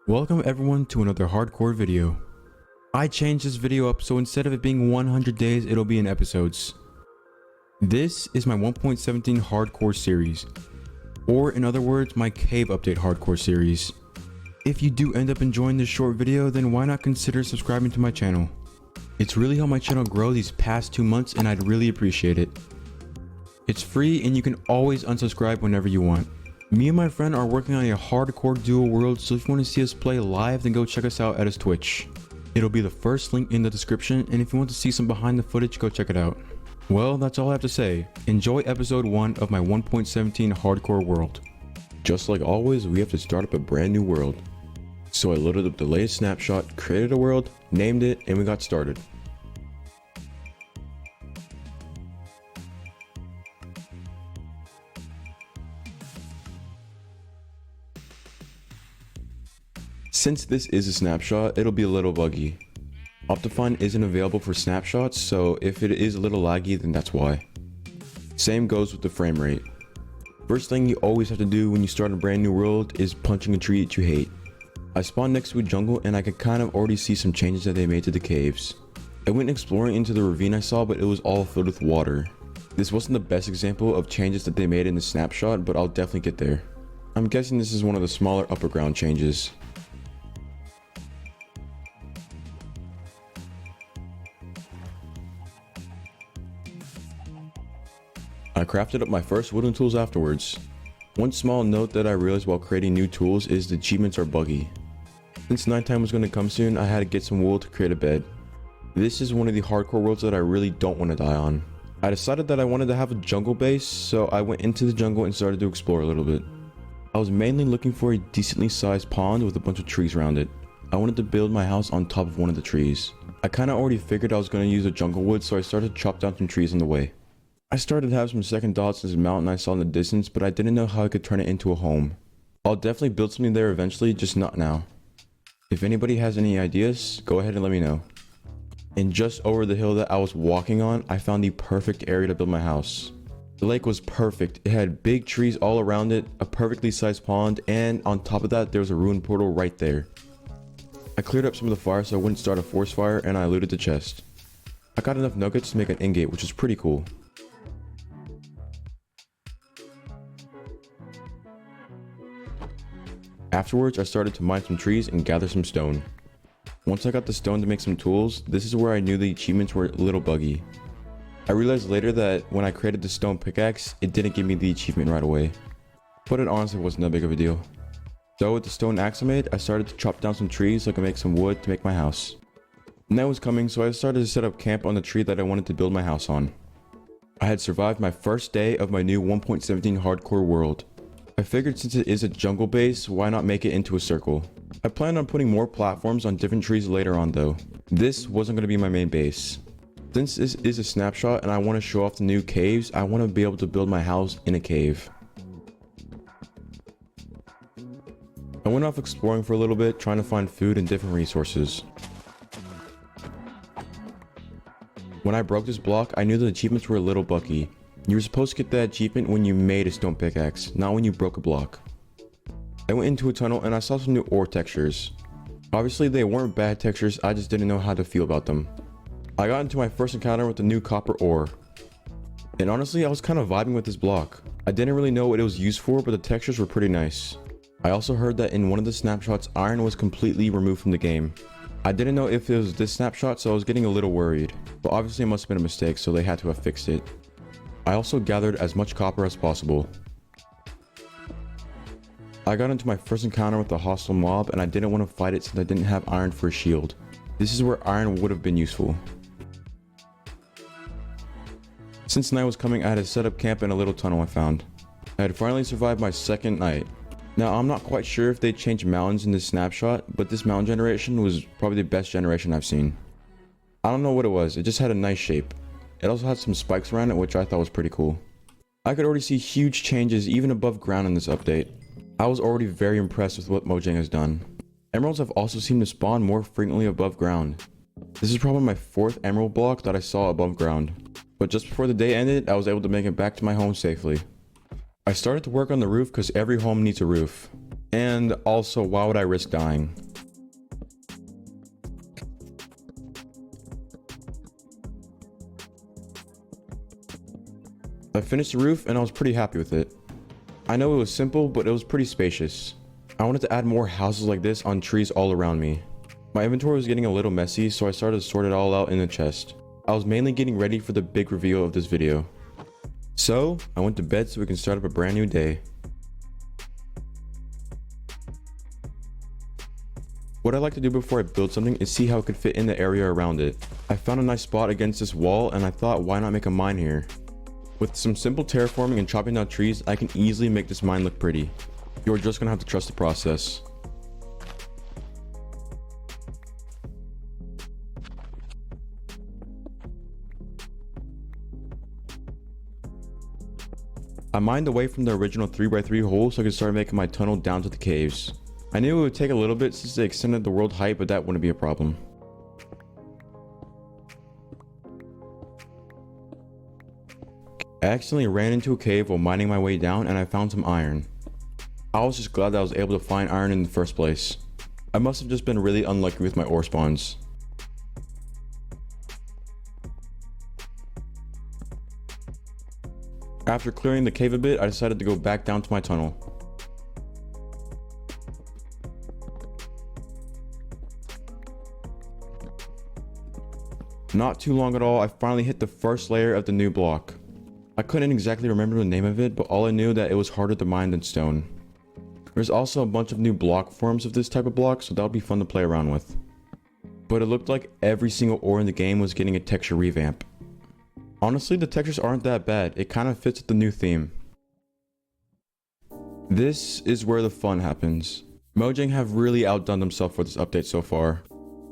Welcome everyone to another hardcore video. I changed this video up so instead of it being 100 days, it'll be in episodes. This is my 1.17 hardcore series, or in other words, my cave update hardcore series. If you do end up enjoying this short video, then why not consider subscribing to my channel? It's really helped my channel grow these past 2 months and I'd really appreciate it. It's free and you can always unsubscribe whenever you want. Me and my friend are working on a hardcore duo world, so if you want to see us play live, then go check us out at his Twitch. It'll be the first link in the description, and if you want to see some behind the footage, go check it out. Well, that's all I have to say. Enjoy episode 1 of my 1.17 hardcore world. Just like always, we have to start up a brand new world. So I loaded up the latest snapshot, created a world, named it, and we got started. Since this is a snapshot, it'll be a little buggy. Optifine isn't available for snapshots, so if it is a little laggy, then that's why. Same goes with the frame rate. First thing you always have to do when you start a brand new world is punching a tree that you hate. I spawned next to a jungle and I could kind of already see some changes that they made to the caves. I went exploring into the ravine I saw, but it was all filled with water. This wasn't the best example of changes that they made in the snapshot, but I'll definitely get there. I'm guessing this is one of the smaller upper ground changes. I crafted up my first wooden tools afterwards. One small note that I realized while creating new tools is the achievements are buggy. Since nighttime was going to come soon, I had to get some wool to create a bed. This is one of the hardcore worlds that I really don't want to die on. I decided that I wanted to have a jungle base, so I went into the jungle and started to explore a little bit. I was mainly looking for a decently sized pond with a bunch of trees around it. I wanted to build my house on top of one of the trees. I kinda already figured I was going to use a jungle wood, so I started to chop down some trees in the way. I started to have some second thoughts as a mountain I saw in the distance, but I didn't know how I could turn it into a home. I'll definitely build something there eventually, just not now. If anybody has any ideas, go ahead and let me know. And just over the hill that I was walking on, I found the perfect area to build my house. The lake was perfect. It had big trees all around it, a perfectly sized pond, and on top of that, there was a ruined portal right there. I cleared up some of the fire so I wouldn't start a forest fire, and I looted the chest. I got enough nuggets to make an ingate, which was pretty cool. Afterwards, I started to mine some trees and gather some stone. Once I got the stone to make some tools, this is where I knew the achievements were a little buggy. I realized later that when I created the stone pickaxe, it didn't give me the achievement right away. But it honestly wasn't that big of a deal. So with the stone axe I made, I started to chop down some trees so I could make some wood to make my house. Night was coming, so I started to set up camp on the tree that I wanted to build my house on. I had survived my first day of my new 1.17 hardcore world. I figured since it is a jungle base, why not make it into a circle? I planned on putting more platforms on different trees later on though. This wasn't going to be my main base. Since this is a snapshot and I want to show off the new caves, I want to be able to build my house in a cave. I went off exploring for a little bit, trying to find food and different resources. When I broke this block, I knew the achievements were a little buggy. You were supposed to get that achievement when you made a stone pickaxe, not when you broke a block. I went into a tunnel and I saw some new ore textures. Obviously they weren't bad textures, I just didn't know how to feel about them. I got into my first encounter with the new copper ore. And honestly, I was kind of vibing with this block. I didn't really know what it was used for, but the textures were pretty nice. I also heard that in one of the snapshots, iron was completely removed from the game. I didn't know if it was this snapshot, so I was getting a little worried. But obviously it must have been a mistake, so they had to have fixed it. I also gathered as much copper as possible. I got into my first encounter with a hostile mob and I didn't want to fight it since I didn't have iron for a shield. This is where iron would have been useful. Since night was coming, I had to set up camp in a little tunnel I found. I had finally survived my second night. Now I'm not quite sure if they changed mountains in this snapshot, but this mountain generation was probably the best generation I've seen. I don't know what it was, it just had a nice shape. It also had some spikes around it, which I thought was pretty cool. I could already see huge changes even above ground in this update. I was already very impressed with what Mojang has done. Emeralds have also seemed to spawn more frequently above ground. This is probably my 4th emerald block that I saw above ground. But just before the day ended, I was able to make it back to my home safely. I started to work on the roof because every home needs a roof. And also, why would I risk dying? I finished the roof and I was pretty happy with it. I know it was simple, but it was pretty spacious. I wanted to add more houses like this on trees all around me. My inventory was getting a little messy, so I started to sort it all out in a chest. I was mainly getting ready for the big reveal of this video. So, I went to bed so we can start up a brand new day. What I like to do before I build something is see how it could fit in the area around it. I found a nice spot against this wall and I thought, why not make a mine here? With some simple terraforming and chopping down trees, I can easily make this mine look pretty. You're just gonna have to trust the process. I mined away from the original 3x3 hole so I could start making my tunnel down to the caves. I knew it would take a little bit since they extended the world height, but that wouldn't be a problem. I accidentally ran into a cave while mining my way down and I found some iron. I was just glad that I was able to find iron in the first place. I must have just been really unlucky with my ore spawns. After clearing the cave a bit, I decided to go back down to my tunnel. Not too long at all, I finally hit the first layer of the new block. I couldn't exactly remember the name of it, but all I knew that it was harder to mine than stone. There's also a bunch of new block forms of this type of block, so that would be fun to play around with. But it looked like every single ore in the game was getting a texture revamp. Honestly, the textures aren't that bad, it kind of fits with the new theme. This is where the fun happens. Mojang have really outdone themselves for this update so far.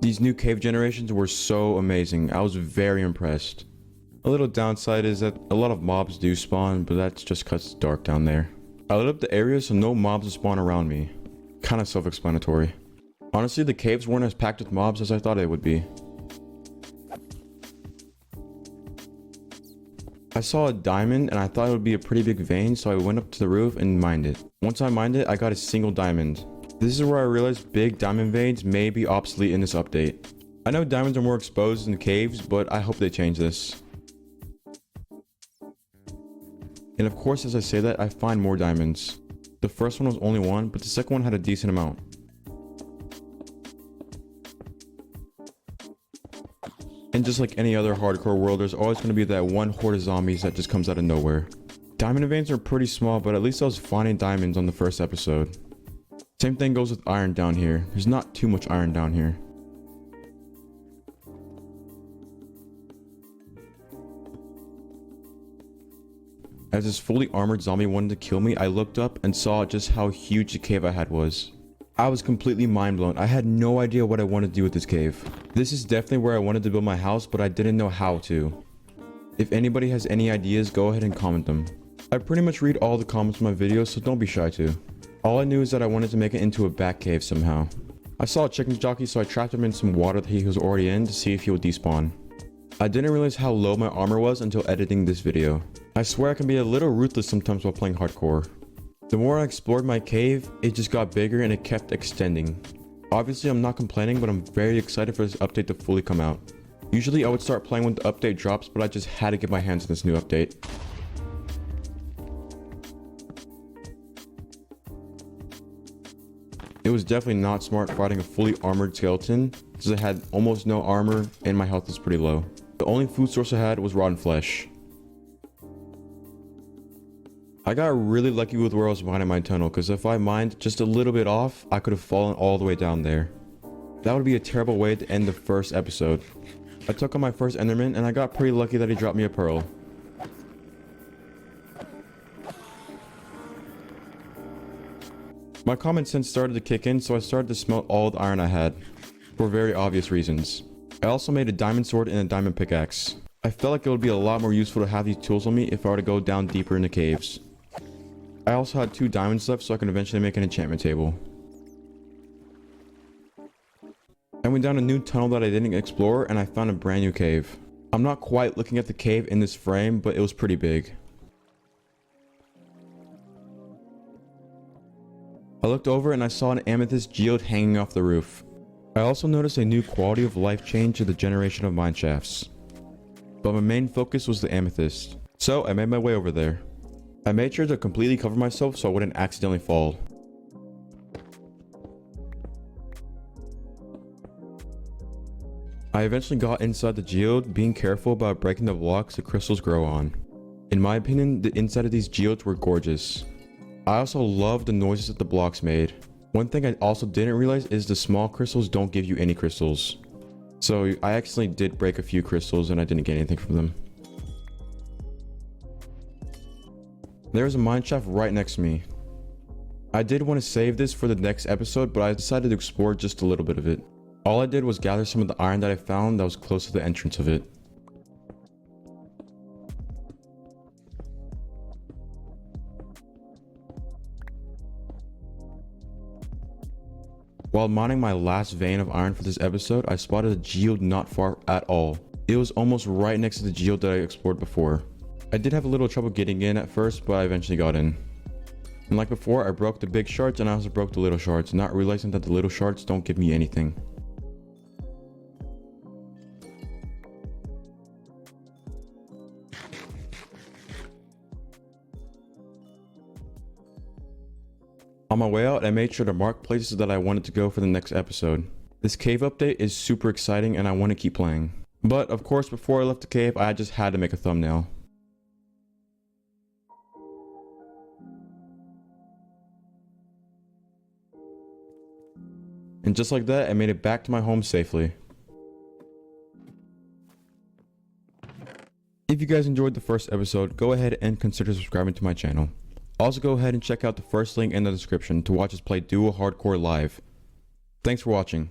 These new cave generations were so amazing, I was very impressed. A little downside is that a lot of mobs do spawn, but that's just cause it's dark down there. I lit up the area so no mobs will spawn around me. Kinda self-explanatory. Honestly, the caves weren't as packed with mobs as I thought they would be. I saw a diamond and I thought it would be a pretty big vein, so I went up to the roof and mined it. Once I mined it, I got a single diamond. This is where I realized big diamond veins may be obsolete in this update. I know diamonds are more exposed in caves, but I hope they change this. And of course, as I say that, I find more diamonds. The first one was only one, but the second one had a decent amount. And just like any other hardcore world, there's always going to be that one horde of zombies that just comes out of nowhere. Diamond veins are pretty small, but at least I was finding diamonds on the first episode. Same thing goes with iron down here. There's not too much iron down here. As this fully armored zombie wanted to kill me, I looked up and saw just how huge the cave I had was. I was completely mind blown. I had no idea what I wanted to do with this cave. This is definitely where I wanted to build my house, but I didn't know how to. If anybody has any ideas, go ahead and comment them. I pretty much read all the comments on my videos, so don't be shy to. All I knew is that I wanted to make it into a back cave somehow. I saw a chicken jockey, so I trapped him in some water that he was already in to see if he would despawn. I didn't realize how low my armor was until editing this video. I swear I can be a little ruthless sometimes while playing hardcore. The more I explored my cave, it just got bigger and it kept extending. Obviously I'm not complaining, but I'm very excited for this update to fully come out. Usually I would start playing when the update drops, but I just had to get my hands on this new update. It was definitely not smart fighting a fully armored skeleton, since I had almost no armor and my health was pretty low. The only food source I had was rotten flesh. I got really lucky with where I was mining my tunnel, because if I mined just a little bit off, I could have fallen all the way down there. That would be a terrible way to end the first episode. I took on my first enderman and I got pretty lucky that he dropped me a pearl. My common sense started to kick in, so I started to smelt all the iron I had, for very obvious reasons. I also made a diamond sword and a diamond pickaxe. I felt like it would be a lot more useful to have these tools on me if I were to go down deeper in the caves. I also had 2 diamonds left so I can eventually make an enchantment table. I went down a new tunnel that I didn't explore and I found a brand new cave. I'm not quite looking at the cave in this frame, but it was pretty big. I looked over and I saw an amethyst geode hanging off the roof. I also noticed a new quality of life change to the generation of mine shafts. But my main focus was the amethyst. So I made my way over there. I made sure to completely cover myself so I wouldn't accidentally fall. I eventually got inside the geode, being careful about breaking the blocks the crystals grow on. In my opinion, the inside of these geodes were gorgeous. I also love the noises that the blocks made. One thing I also didn't realize is the small crystals don't give you any crystals. So I accidentally did break a few crystals and I didn't get anything from them. There's a mine shaft right next to me. I did want to save this for the next episode, but I decided to explore just a little bit of it. All I did was gather some of the iron that I found that was close to the entrance of it. While mining my last vein of iron for this episode, I spotted a geode not far at all. It was almost right next to the geode that I explored before. I did have a little trouble getting in at first, but I eventually got in. And like before, I broke the big shards and I also broke the little shards, not realizing that the little shards don't give me anything. On my way out, I made sure to mark places that I wanted to go for the next episode. This cave update is super exciting and I want to keep playing. But of course, before I left the cave, I just had to make a thumbnail. And just like that, I made it back to my home safely. If you guys enjoyed the first episode, go ahead and consider subscribing to my channel. Also go ahead and check out the first link in the description to watch us play Duo Hardcore live. Thanks for watching.